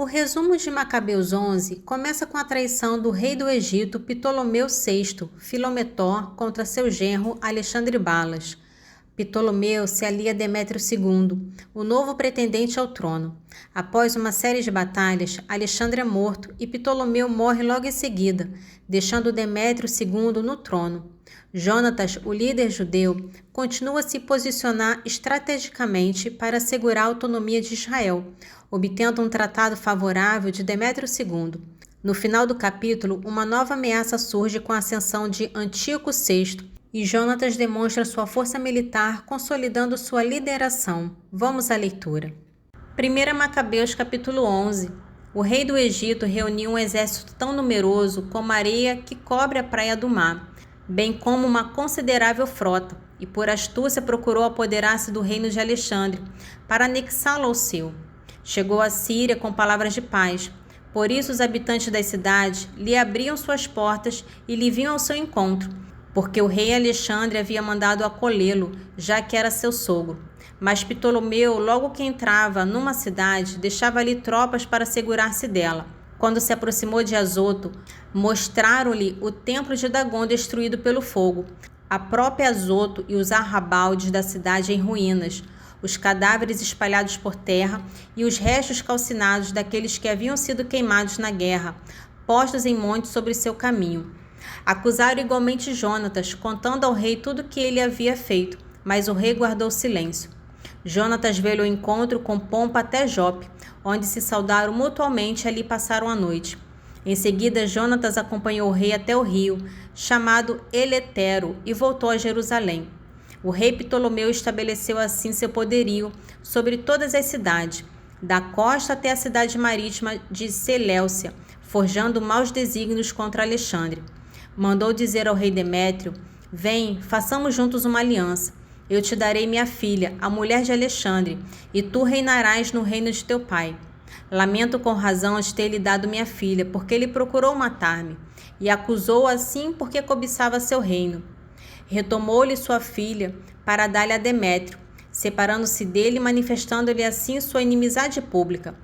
resumo de Macabeus 11 começa com a traição do rei do Egito Ptolomeu VI, Filometor, contra seu genro Alexandre Balas. Ptolomeu se alia a Demétrio II, o novo pretendente ao trono. Após uma série de batalhas, Alexandre é morto e Ptolomeu morre logo em seguida, deixando Demétrio II no trono. Jonatas, o líder judeu, continua a se posicionar estrategicamente para assegurar a autonomia de Israel, obtendo um tratado favorável de Demétrio II. No final do capítulo, uma nova ameaça surge com a ascensão de Antíoco VI e Jonatas demonstra sua força militar, consolidando sua lideração. Vamos à leitura. 1 Macabeus capítulo 11. O rei do Egito reuniu um exército tão numeroso como a areia que cobre a praia do mar, bem como uma considerável frota, e por astúcia procurou apoderar-se do reino de Alexandre, para anexá-lo ao seu. Chegou à Síria com palavras de paz. Por isso os habitantes das cidades lhe abriam suas portas e lhe vinham ao seu encontro, porque o rei Alexandre havia mandado acolhê-lo, já que era seu sogro. Mas Ptolomeu, logo que entrava numa cidade, deixava ali tropas para segurar-se dela. Quando se aproximou de Azoto, mostraram-lhe o templo de Dagom destruído pelo fogo, a própria Azoto e os arrabaldes da cidade em ruínas, os cadáveres espalhados por terra e os restos calcinados daqueles que haviam sido queimados na guerra, postos em montes sobre seu caminho. Acusaram igualmente Jonatas, contando ao rei tudo o que ele havia feito, mas o rei guardou silêncio. Jonatas veio ao encontro com pompa até Jope, onde se saudaram mutuamente e ali passaram a noite. Em seguida, Jonatas acompanhou o rei até o rio, chamado Eletero, e voltou a Jerusalém. O rei Ptolomeu estabeleceu assim seu poderio sobre todas as cidades, da costa até a cidade marítima de Seleucia, forjando maus desígnios contra Alexandre. Mandou dizer ao rei Demétrio: "Vem, façamos juntos uma aliança. Eu te darei minha filha, a mulher de Alexandre, e tu reinarás no reino de teu pai. Lamento com razão de ter lhe dado minha filha, porque ele procurou matar-me, e acusou assim porque cobiçava seu reino. Retomou-lhe sua filha para dar-lhe a Demétrio, separando-se dele e manifestando-lhe assim sua inimizade pública.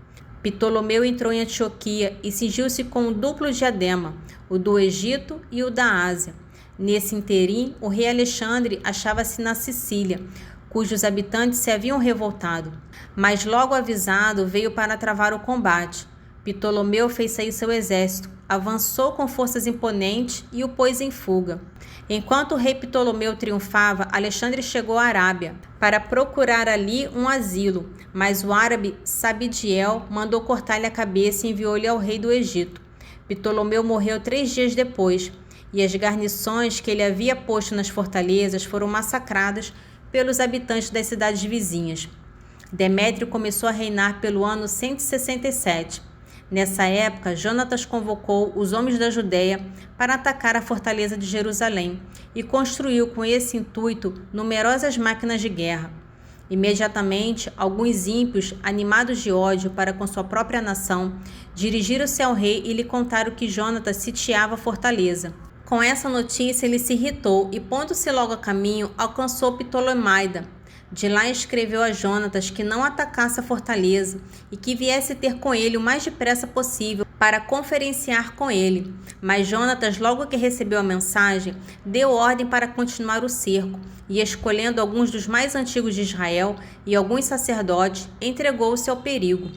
Ptolomeu entrou em Antioquia e cingiu-se com um duplo diadema, o do Egito e o da Ásia. Nesse interim, o rei Alexandre achava-se na Sicília, cujos habitantes se haviam revoltado. Mas logo avisado, veio para travar o combate. Ptolomeu fez sair seu exército, avançou com forças imponentes e o pôs em fuga. Enquanto o rei Ptolomeu triunfava, Alexandre chegou à Arábia para procurar ali um asilo, mas o árabe Sabidiel mandou cortar-lhe a cabeça e enviou-lhe ao rei do Egito. Ptolomeu morreu 3 dias depois, e as guarnições que ele havia posto nas fortalezas foram massacradas pelos habitantes das cidades vizinhas. Demétrio começou a reinar pelo ano 167. Nessa época, Jonatas convocou os homens da Judéia para atacar a fortaleza de Jerusalém e construiu com esse intuito numerosas máquinas de guerra. Imediatamente, alguns ímpios, animados de ódio para com sua própria nação, dirigiram-se ao rei e lhe contaram que Jonatas sitiava a fortaleza. Com essa notícia, ele se irritou e, pondo-se logo a caminho, alcançou Ptolemaida. De lá escreveu a Jonatas que não atacasse a fortaleza e que viesse ter com ele o mais depressa possível para conferenciar com ele. Mas Jonatas, logo que recebeu a mensagem, deu ordem para continuar o cerco e, escolhendo alguns dos mais antigos de Israel e alguns sacerdotes, entregou-se ao perigo.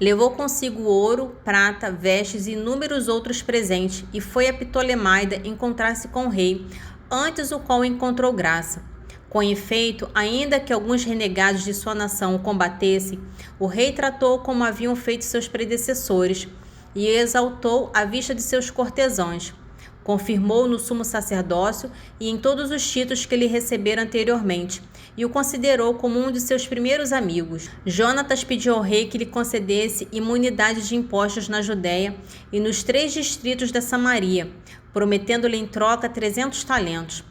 Levou consigo ouro, prata, vestes e inúmeros outros presentes e foi a Ptolemaida encontrar-se com o rei, antes o qual encontrou graça. Com efeito, ainda que alguns renegados de sua nação o combatessem, o rei tratou como haviam feito seus predecessores e exaltou à vista de seus cortesãos. Confirmou no sumo sacerdócio e em todos os títulos que ele recebera anteriormente, e o considerou como um de seus primeiros amigos. Jonatas pediu ao rei que lhe concedesse imunidade de impostos na Judéia e nos 3 distritos da Samaria, prometendo-lhe em troca 300 talentos.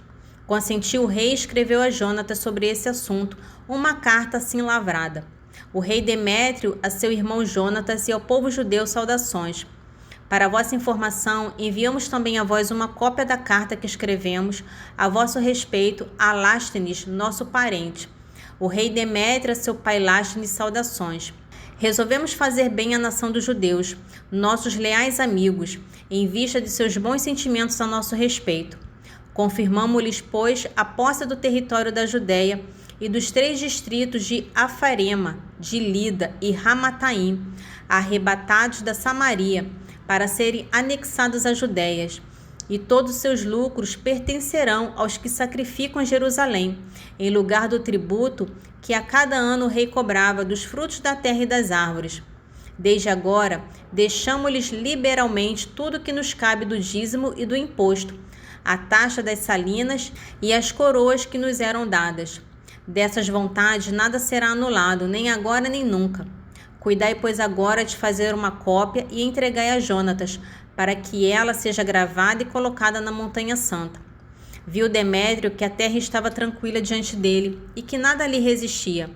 Consentiu o rei e escreveu a Jonatas sobre esse assunto uma carta assim lavrada. O rei Demétrio a seu irmão Jonatas e ao povo judeu saudações. Para a vossa informação, enviamos também a vós uma cópia da carta que escrevemos a vosso respeito a Lástenes, nosso parente. O rei Demétrio a seu pai Lástenes saudações. Resolvemos fazer bem à nação dos judeus, nossos leais amigos, em vista de seus bons sentimentos a nosso respeito. Confirmamo-lhes, pois, a posse do território da Judéia e dos 3 distritos de Afarema, de Lida e Ramataim, arrebatados da Samaria, para serem anexados a Judéias, e todos seus lucros pertencerão aos que sacrificam em Jerusalém, em lugar do tributo que a cada ano o rei cobrava dos frutos da terra e das árvores. Desde agora, deixamo-lhes liberalmente tudo que nos cabe do dízimo e do imposto, a taxa das salinas e as coroas que nos eram dadas. Dessas vontades nada será anulado, nem agora nem nunca. Cuidai, pois, agora de fazer uma cópia e entregai a Jonatas, para que ela seja gravada e colocada na montanha santa. Viu Demétrio que a terra estava tranquila diante dele e que nada lhe resistia.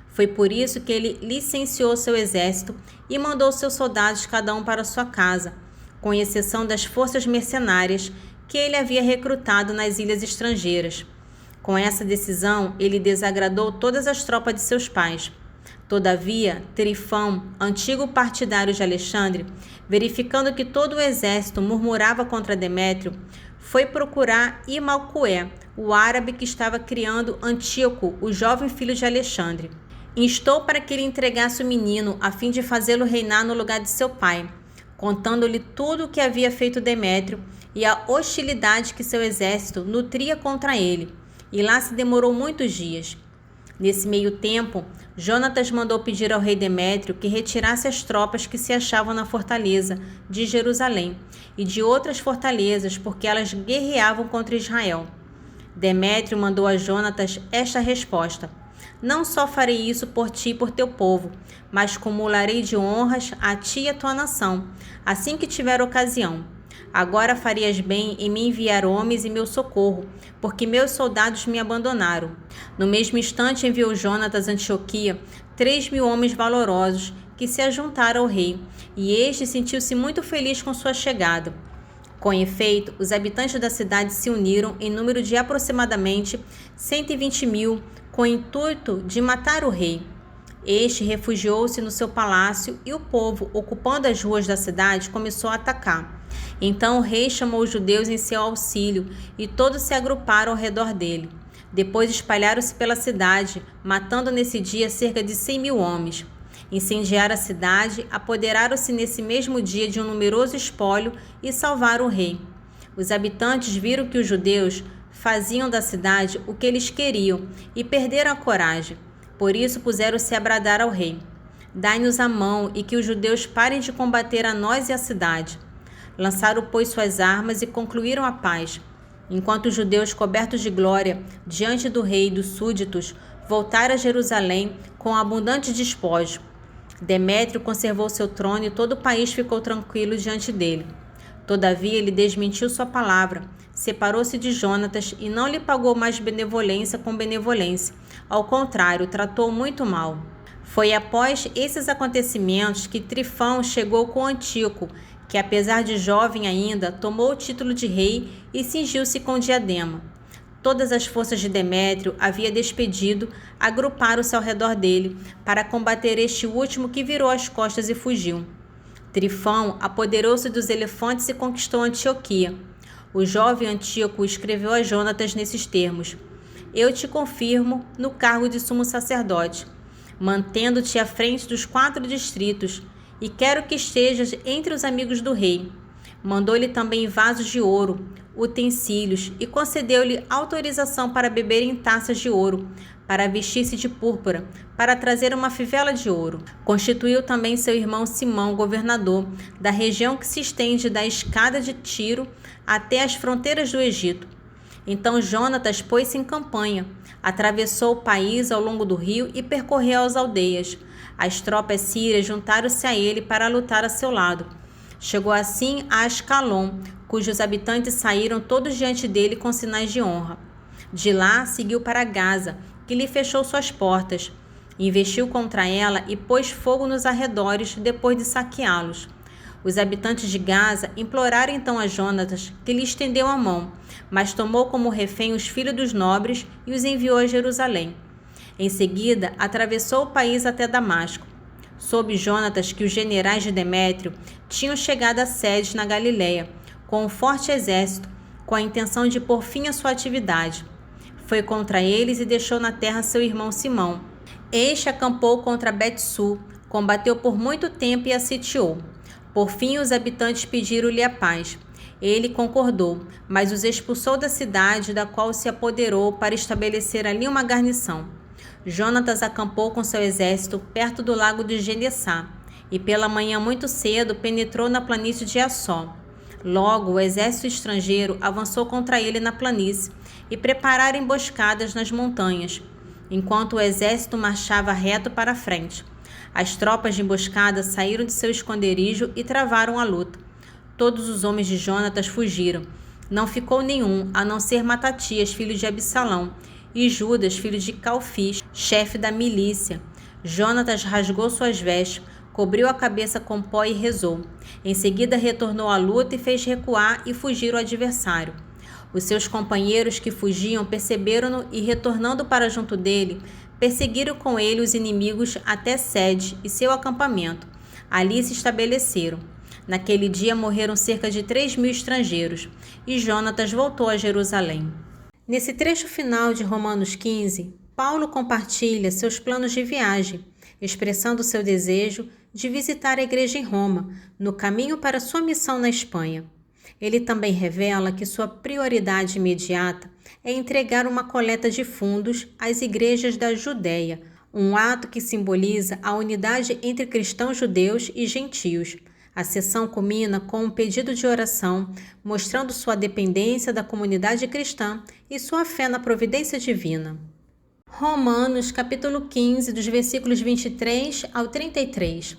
Foi por isso que ele licenciou seu exército e mandou seus soldados cada um para sua casa, com exceção das forças mercenárias que ele havia recrutado nas ilhas estrangeiras. Com essa decisão, ele desagradou todas as tropas de seus pais. Todavia, Trifão, antigo partidário de Alexandre, verificando que todo o exército murmurava contra Demétrio, foi procurar Imalcué, o árabe que estava criando Antíoco, o jovem filho de Alexandre. Instou para que ele entregasse o menino, a fim de fazê-lo reinar no lugar de seu pai, contando-lhe tudo o que havia feito Demétrio e a hostilidade que seu exército nutria contra ele, e lá se demorou muitos dias. Nesse meio tempo, Jonatas mandou pedir ao rei Demétrio que retirasse as tropas que se achavam na fortaleza de Jerusalém e de outras fortalezas, porque elas guerreavam contra Israel. Demétrio mandou a Jonatas esta resposta: não só farei isso por ti e por teu povo, mas cumularei de honras a ti e a tua nação, assim que tiver ocasião. Agora farias bem em me enviar homens em meu socorro, porque meus soldados me abandonaram. No mesmo instante enviou Jonatas a Antioquia 3.000 homens valorosos que se ajuntaram ao rei, e este sentiu-se muito feliz com sua chegada. Com efeito, os habitantes da cidade se uniram em número de aproximadamente 120.000, com o intuito de matar o rei. Este refugiou-se no seu palácio e o povo, ocupando as ruas da cidade, começou a atacar. Então o rei chamou os judeus em seu auxílio e todos se agruparam ao redor dele. Depois espalharam-se pela cidade, matando nesse dia cerca de 100.000 homens. Incendiaram a cidade, apoderaram-se nesse mesmo dia de um numeroso espólio e salvaram o rei. Os habitantes viram que os judeus faziam da cidade o que eles queriam e perderam a coragem. Por isso puseram-se a bradar ao rei: dai-nos a mão e que os judeus parem de combater a nós e a cidade. Lançaram, pois, suas armas e concluíram a paz, enquanto os judeus, cobertos de glória, diante do rei e dos súditos, voltaram a Jerusalém com abundante despojo. Demétrio conservou seu trono e todo o país ficou tranquilo diante dele. Todavia ele desmentiu sua palavra, separou-se de Jonatas e não lhe pagou mais benevolência com benevolência. Ao contrário, tratou muito mal. Foi após esses acontecimentos que Trifão chegou com Antíoco, que apesar de jovem ainda, tomou o título de rei e cingiu-se com diadema. Todas as forças de Demétrio havia despedido, agruparam-se ao redor dele para combater este último, que virou as costas e fugiu. Trifão apoderou-se dos elefantes e conquistou Antioquia. O jovem Antíoco escreveu a Jonatas nesses termos: eu te confirmo no cargo de sumo sacerdote, mantendo-te à frente dos 4 distritos, e quero que estejas entre os amigos do rei. Mandou-lhe também vasos de ouro, utensílios, e concedeu-lhe autorização para beber em taças de ouro, para vestir-se de púrpura, para trazer uma fivela de ouro. Constituiu também seu irmão Simão governador da região que se estende da escada de Tiro até as fronteiras do Egito. Então Jonatas pôs-se em campanha, atravessou o país ao longo do rio e percorreu as aldeias. As tropas sírias juntaram-se a ele para lutar a seu lado. Chegou assim a Ascalon, cujos habitantes saíram todos diante dele com sinais de honra. De lá seguiu para Gaza, que lhe fechou suas portas. Investiu contra ela e pôs fogo nos arredores depois de saqueá-los. Os habitantes de Gaza imploraram então a Jonatas, que lhe estendeu a mão, mas tomou como refém os filhos dos nobres e os enviou a Jerusalém. Em seguida, atravessou o país até Damasco. soube Jonatas que os generais de Demétrio tinham chegado a Cedes na Galiléia, com um forte exército, com a intenção de pôr fim à sua atividade. Foi contra eles e deixou na terra seu irmão Simão. Este acampou contra Bet-Su, combateu por muito tempo e a sitiou. Por fim, os habitantes pediram-lhe a paz. Ele concordou, mas os expulsou da cidade, da qual se apoderou para estabelecer ali uma guarnição. Jonatas acampou com seu exército perto do lago de Genesá, e pela manhã muito cedo penetrou na planície de Assó. Logo, o exército estrangeiro avançou contra ele na planície e prepararam emboscadas nas montanhas, enquanto o exército marchava reto para a frente. As tropas de emboscada saíram de seu esconderijo e travaram a luta. Todos os homens de Jonatas fugiram. Não ficou nenhum, a não ser Matatias, filho de Absalão, e Judas, filho de Calfis, chefe da milícia. Jonatas rasgou suas vestes, cobriu a cabeça com pó e rezou. Em seguida retornou à luta e fez recuar e fugir o adversário. Os seus companheiros que fugiam perceberam-no e, retornando para junto dele, perseguiram com ele os inimigos até Sede e seu acampamento. Ali se estabeleceram. Naquele dia morreram cerca de 3.000 estrangeiros, e Jonatas voltou a Jerusalém. Nesse trecho final de Romanos 15, Paulo compartilha seus planos de viagem, expressando seu desejo de visitar a igreja em Roma, no caminho para sua missão na Espanha. Ele também revela que sua prioridade imediata é entregar uma coleta de fundos às igrejas da Judéia, um ato que simboliza a unidade entre cristãos judeus e gentios. A sessão culmina com um pedido de oração, mostrando sua dependência da comunidade cristã e sua fé na providência divina. Romanos, capítulo 15, dos versículos 23 ao 33.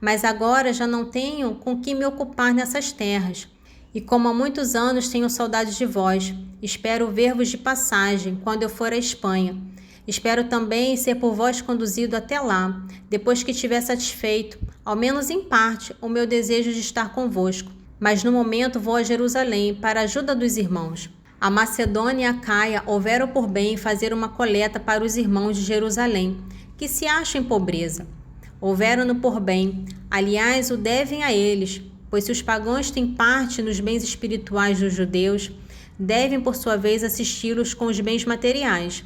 Mas agora já não tenho com que me ocupar nessas terras, e como há muitos anos tenho saudade de vós, espero ver-vos de passagem quando eu for à Espanha. Espero também ser por vós conduzido até lá, depois que tiver satisfeito, ao menos em parte, o meu desejo de estar convosco. Mas no momento vou a Jerusalém para a ajuda dos irmãos. A Macedônia e a Caia houveram por bem fazer uma coleta para os irmãos de Jerusalém, que se acham em pobreza. Houveram-no por bem, aliás, o devem a eles, pois se os pagãos têm parte nos bens espirituais dos judeus, devem por sua vez assisti-los com os bens materiais.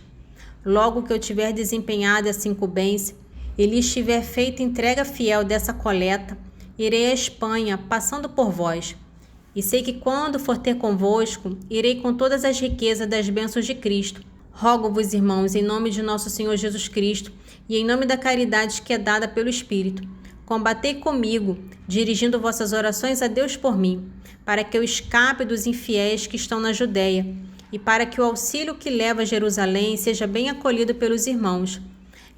Logo que eu tiver desempenhado essa incumbência e lhes tiver feito entrega fiel dessa coleta, irei à Espanha, passando por vós. E sei que quando for ter convosco, irei com todas as riquezas das bênçãos de Cristo. Rogo-vos, irmãos, em nome de nosso Senhor Jesus Cristo e em nome da caridade que é dada pelo Espírito, combatei comigo, dirigindo vossas orações a Deus por mim, para que eu escape dos infiéis que estão na Judéia, e para que o auxílio que leva a Jerusalém seja bem acolhido pelos irmãos.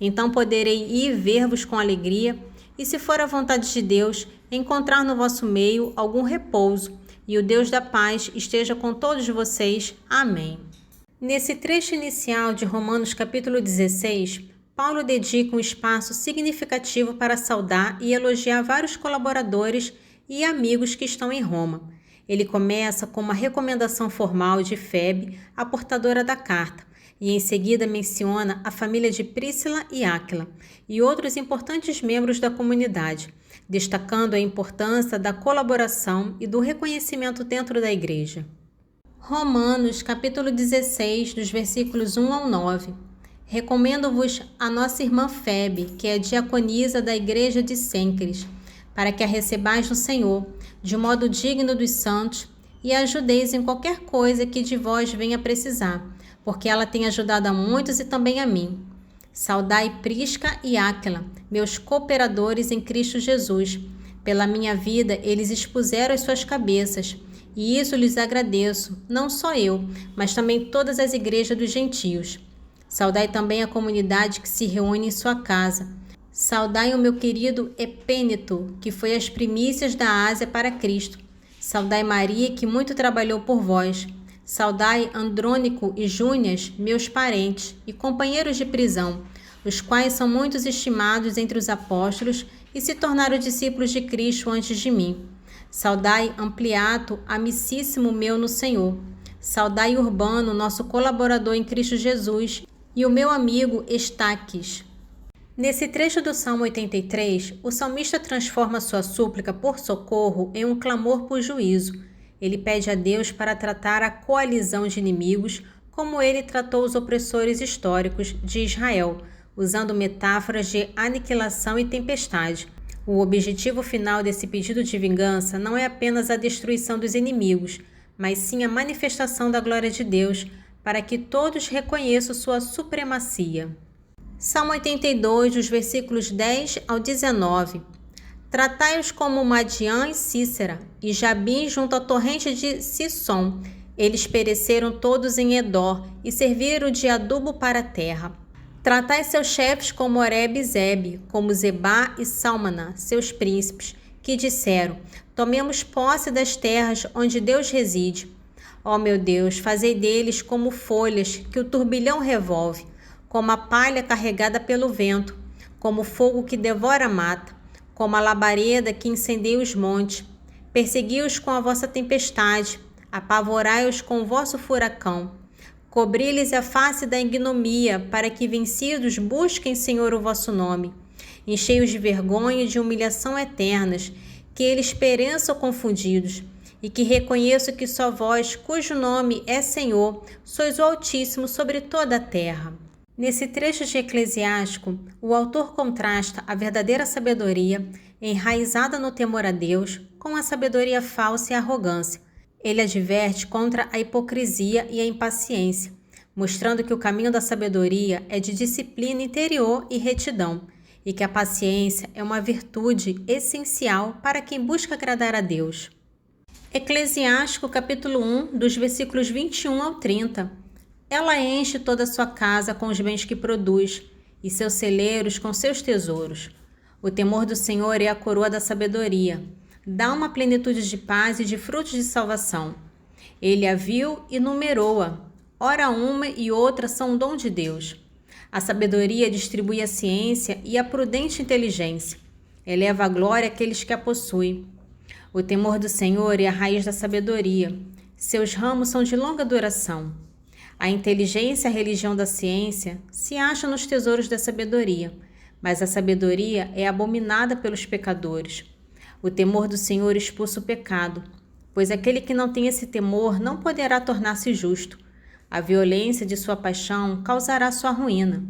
Então poderei ir ver-vos com alegria, e se for a vontade de Deus, encontrar no vosso meio algum repouso, e o Deus da paz esteja com todos vocês. Amém. Nesse trecho inicial de Romanos capítulo 16, Paulo dedica um espaço significativo para saudar e elogiar vários colaboradores e amigos que estão em Roma. Ele começa com uma recomendação formal de Febe, a portadora da carta, e em seguida menciona a família de Príscila e Áquila e outros importantes membros da comunidade, destacando a importância da colaboração e do reconhecimento dentro da igreja. Romanos, capítulo 16, dos versículos 1 ao 9. Recomendo-vos a nossa irmã Febe, que é diaconisa da igreja de Cênceres, para que a recebais no Senhor, de modo digno dos santos, e a ajudeis em qualquer coisa que de vós venha precisar, porque ela tem ajudado a muitos e também a mim. Saudai Prisca e Áquila, meus cooperadores em Cristo Jesus. Pela minha vida, eles expuseram as suas cabeças, e isso lhes agradeço, não só eu, mas também todas as igrejas dos gentios. Saudai também a comunidade que se reúne em sua casa. Saudai o meu querido Epêneto, que foi as primícias da Ásia para Cristo. Saudai Maria, que muito trabalhou por vós. Saudai Andrônico e Júnias, meus parentes e companheiros de prisão, os quais são muitos estimados entre os apóstolos e se tornaram discípulos de Cristo antes de mim. Saudai Ampliato, amicíssimo meu no Senhor. Saudai Urbano, nosso colaborador em Cristo Jesus, e o meu amigo Estaques. Nesse trecho do Salmo 83, o salmista transforma sua súplica por socorro em um clamor por juízo. Ele pede a Deus para tratar a coalizão de inimigos como ele tratou os opressores históricos de Israel, usando metáforas de aniquilação e tempestade. O objetivo final desse pedido de vingança não é apenas a destruição dos inimigos, mas sim a manifestação da glória de Deus, para que todos reconheçam sua supremacia. Salmo 82, dos versículos 10 ao 19. Tratai-os como Madiã e Cícera, e Jabim junto à torrente de Sissom. Eles pereceram todos em Edor, e serviram de adubo para a terra. Tratai seus chefes como Oreb e Zebe, como Zebá e Salmana, seus príncipes, que disseram: tomemos posse das terras onde Deus reside. Ó meu Deus, fazei deles como folhas que o turbilhão revolve, como a palha carregada pelo vento, como o fogo que devora a mata, como a labareda que incendeia os montes. Persegui-os com a vossa tempestade, apavorai-os com o vosso furacão. Cobri-lhes a face da ignomia, para que, vencidos, busquem, Senhor, o vosso nome. Enchei-os de vergonha e de humilhação eternas, que eles pereçam confundidos, e que reconheçam que só vós, cujo nome é Senhor, sois o Altíssimo sobre toda a terra. Nesse trecho de Eclesiástico, o autor contrasta a verdadeira sabedoria, enraizada no temor a Deus, com a sabedoria falsa e a arrogância. Ele adverte contra a hipocrisia e a impaciência, mostrando que o caminho da sabedoria é de disciplina interior e retidão, e que a paciência é uma virtude essencial para quem busca agradar a Deus. Eclesiástico capítulo 1, dos versículos 21 ao 30. Ela enche toda a sua casa com os bens que produz, e seus celeiros com seus tesouros. O temor do Senhor é a coroa da sabedoria. Dá uma plenitude de paz e de frutos de salvação. Ele a viu e numerou-a. Ora uma e outra são um dom de Deus. A sabedoria distribui a ciência e a prudente inteligência. Eleva a glória àqueles que a possuem. O temor do Senhor é a raiz da sabedoria. Seus ramos são de longa duração. A inteligência e a religião da ciência se acham nos tesouros da sabedoria, mas a sabedoria é abominada pelos pecadores. O temor do Senhor expulsa o pecado, pois aquele que não tem esse temor não poderá tornar-se justo. A violência de sua paixão causará sua ruína.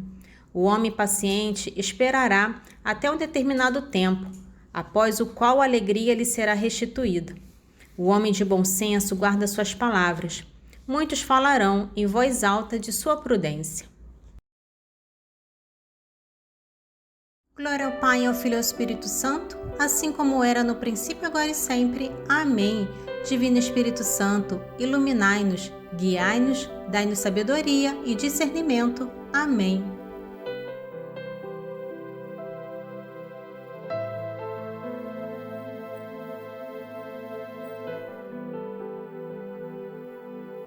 O homem paciente esperará até um determinado tempo, após o qual a alegria lhe será restituída. O homem de bom senso guarda suas palavras. Muitos falarão em voz alta de sua prudência. Glória ao Pai, ao Filho e ao Espírito Santo, assim como era no princípio, agora e sempre. Amém. Divino Espírito Santo, iluminai-nos, guiai-nos, dai-nos sabedoria e discernimento. Amém.